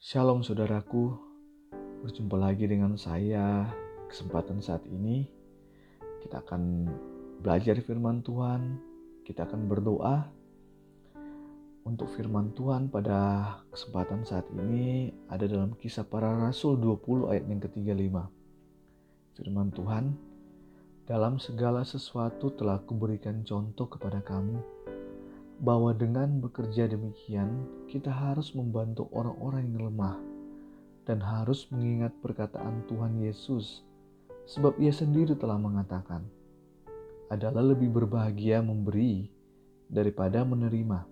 Shalom saudaraku, berjumpa lagi dengan saya. Kesempatan saat ini kita akan belajar firman Tuhan. Kita akan berdoa untuk firman Tuhan pada kesempatan saat ini ada dalam Kisah Para Rasul 20 ayat yang ke-35. Firman Tuhan, dalam segala sesuatu telah kuberikan contoh kepada kamu, bahwa dengan bekerja demikian kita harus membantu orang-orang yang lemah dan harus mengingat perkataan Tuhan Yesus, sebab Ia sendiri telah mengatakan, adalah lebih berbahagia memberi daripada menerima.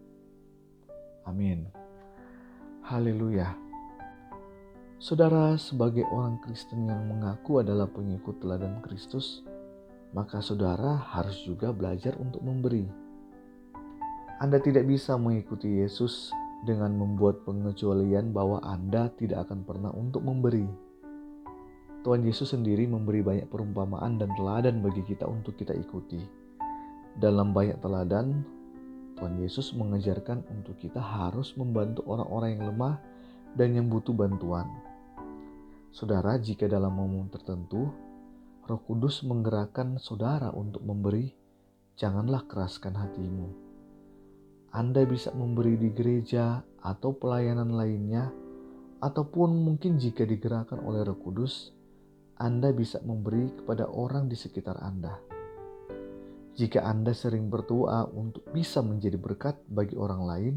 Amin. Haleluya. Saudara, sebagai orang Kristen yang mengaku adalah pengikut teladan Kristus, maka saudara harus juga belajar untuk memberi. Anda tidak bisa mengikuti Yesus dengan membuat pengecualian bahwa Anda tidak akan pernah untuk memberi. Tuhan Yesus sendiri memberi banyak perumpamaan dan teladan bagi kita untuk kita ikuti. Dalam banyak teladan, Tuhan Yesus mengajarkan untuk kita harus membantu orang-orang yang lemah dan yang butuh bantuan. Saudara, jika dalam momen tertentu, Roh Kudus menggerakkan saudara untuk memberi, janganlah keraskan hatimu. Anda bisa memberi di gereja atau pelayanan lainnya, ataupun mungkin jika digerakkan oleh Roh Kudus, Anda bisa memberi kepada orang di sekitar Anda. Jika Anda sering berdoa untuk bisa menjadi berkat bagi orang lain,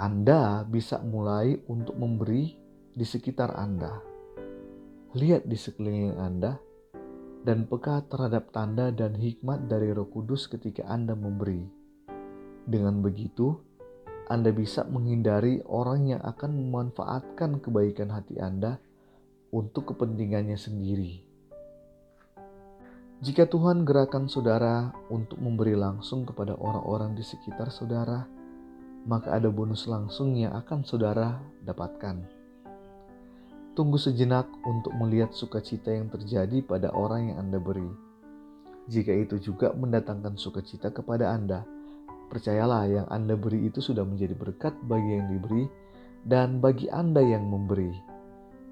Anda bisa mulai untuk memberi di sekitar Anda. Lihat di sekeliling Anda dan peka terhadap tanda dan hikmat dari Roh Kudus ketika Anda memberi. Dengan begitu, Anda bisa menghindari orang yang akan memanfaatkan kebaikan hati Anda untuk kepentingannya sendiri. Jika Tuhan gerakan saudara untuk memberi langsung kepada orang-orang di sekitar saudara, maka ada bonus langsung yang akan saudara dapatkan. Tunggu sejenak untuk melihat sukacita yang terjadi pada orang yang Anda beri. Jika itu juga mendatangkan sukacita kepada Anda, percayalah yang Anda beri itu sudah menjadi berkat bagi yang diberi dan bagi Anda yang memberi.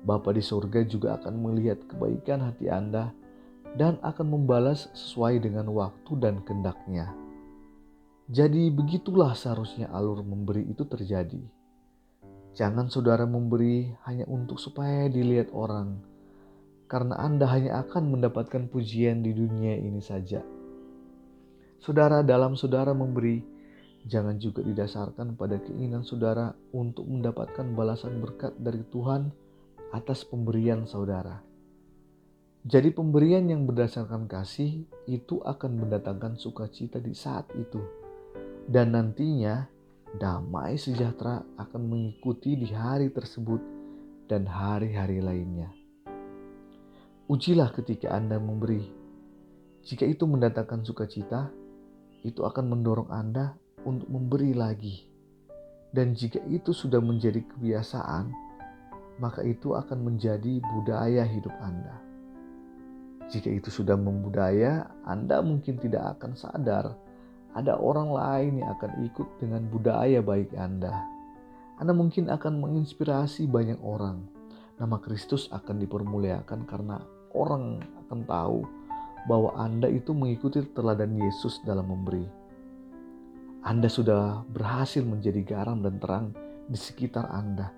Bapa di surga juga akan melihat kebaikan hati Anda dan akan membalas sesuai dengan waktu dan kehendak-Nya. Jadi begitulah seharusnya alur memberi itu terjadi. Jangan saudara memberi hanya untuk supaya dilihat orang, karena Anda hanya akan mendapatkan pujian di dunia ini saja. Saudara, dalam saudara memberi, jangan juga didasarkan pada keinginan saudara untuk mendapatkan balasan berkat dari Tuhan atas pemberian saudara. Jadi pemberian yang berdasarkan kasih itu akan mendatangkan sukacita di saat itu. Dan nantinya damai sejahtera akan mengikuti di hari tersebut dan hari-hari lainnya. Ujilah ketika Anda memberi. Jika itu mendatangkan sukacita, itu akan mendorong Anda untuk memberi lagi. Dan jika itu sudah menjadi kebiasaan, maka itu akan menjadi budaya hidup Anda. Jika itu sudah membudaya, Anda mungkin tidak akan sadar ada orang lain yang akan ikut dengan budaya baik Anda. Anda mungkin akan menginspirasi banyak orang. Nama Kristus akan dipermuliakan karena orang akan tahu bahwa Anda itu mengikuti teladan Yesus dalam memberi. Anda sudah berhasil menjadi garam dan terang di sekitar Anda.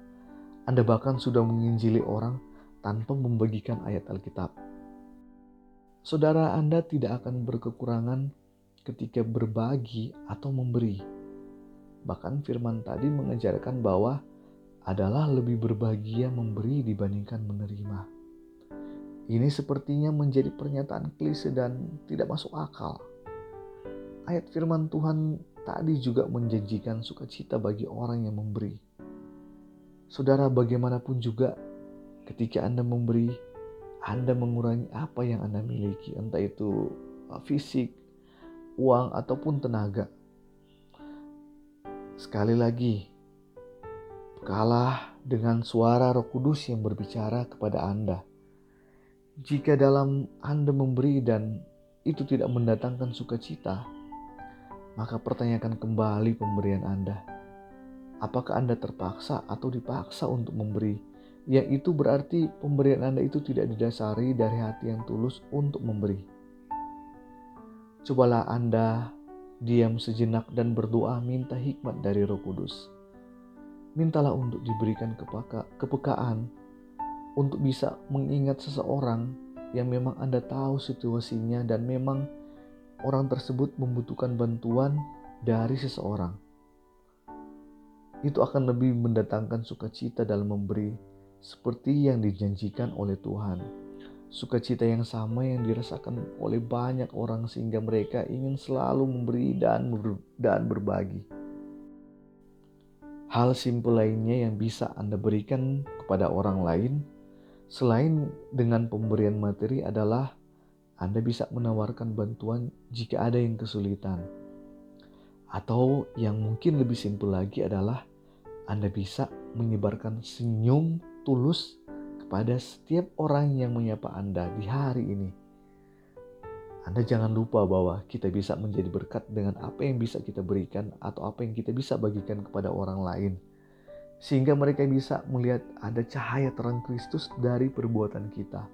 Anda bahkan sudah menginjili orang tanpa membagikan ayat Alkitab. Saudara, Anda tidak akan berkekurangan ketika berbagi atau memberi. Bahkan firman tadi mengajarkan bahwa adalah lebih berbahagia memberi dibandingkan menerima. Ini sepertinya menjadi pernyataan klise dan tidak masuk akal. Ayat firman Tuhan tadi juga menjanjikan sukacita bagi orang yang memberi. Saudara, bagaimanapun juga ketika Anda memberi, Anda mengurangi apa yang Anda miliki, entah itu fisik, uang, ataupun tenaga. Sekali lagi, kalah dengan suara Roh Kudus yang berbicara kepada Anda. Jika dalam Anda memberi dan itu tidak mendatangkan sukacita, maka pertanyakan kembali pemberian Anda. Apakah Anda terpaksa atau dipaksa untuk memberi? Yang itu berarti pemberian Anda itu tidak didasari dari hati yang tulus untuk memberi. Cobalah Anda diam sejenak dan berdoa minta hikmat dari Roh Kudus. Mintalah untuk diberikan kepekaan untuk bisa mengingat seseorang yang memang Anda tahu situasinya dan memang orang tersebut membutuhkan bantuan dari seseorang. Itu akan lebih mendatangkan sukacita dalam memberi seperti yang dijanjikan oleh Tuhan. Sukacita yang sama yang dirasakan oleh banyak orang sehingga mereka ingin selalu memberi dan berbagi. Hal simpel lainnya yang bisa Anda berikan kepada orang lain selain dengan pemberian materi adalah Anda bisa menawarkan bantuan jika ada yang kesulitan. Atau yang mungkin lebih simpel lagi adalah Anda bisa menyebarkan senyum tulus kepada setiap orang yang menyapa Anda di hari ini. Anda jangan lupa bahwa kita bisa menjadi berkat dengan apa yang bisa kita berikan atau apa yang kita bisa bagikan kepada orang lain. Sehingga mereka bisa melihat ada cahaya terang Kristus dari perbuatan kita.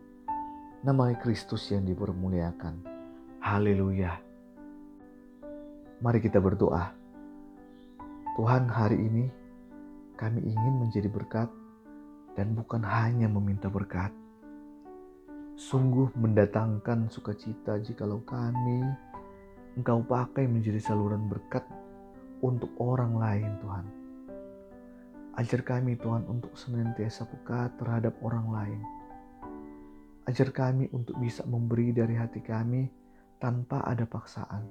Namanya Kristus yang dipermuliakan. Haleluya. Mari kita berdoa. Tuhan, hari ini kami ingin menjadi berkat dan bukan hanya meminta berkat. Sungguh mendatangkan sukacita jikalau kami Engkau pakai menjadi saluran berkat untuk orang lain, Tuhan. Ajar kami, Tuhan, untuk senantiasa peka terhadap orang lain. Ajar kami untuk bisa memberi dari hati kami tanpa ada paksaan.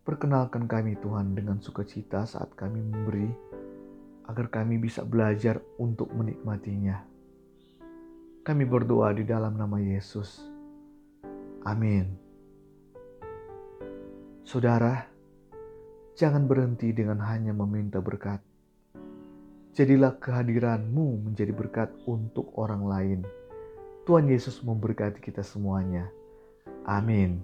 Perkenalkan kami, Tuhan, dengan sukacita saat kami memberi, agar kami bisa belajar untuk menikmatinya. Kami berdoa di dalam nama Yesus. Amin. Saudara, jangan berhenti dengan hanya meminta berkat. Jadilah kehadiranmu menjadi berkat untuk orang lain. Tuhan Yesus memberkati kita semuanya. Amin.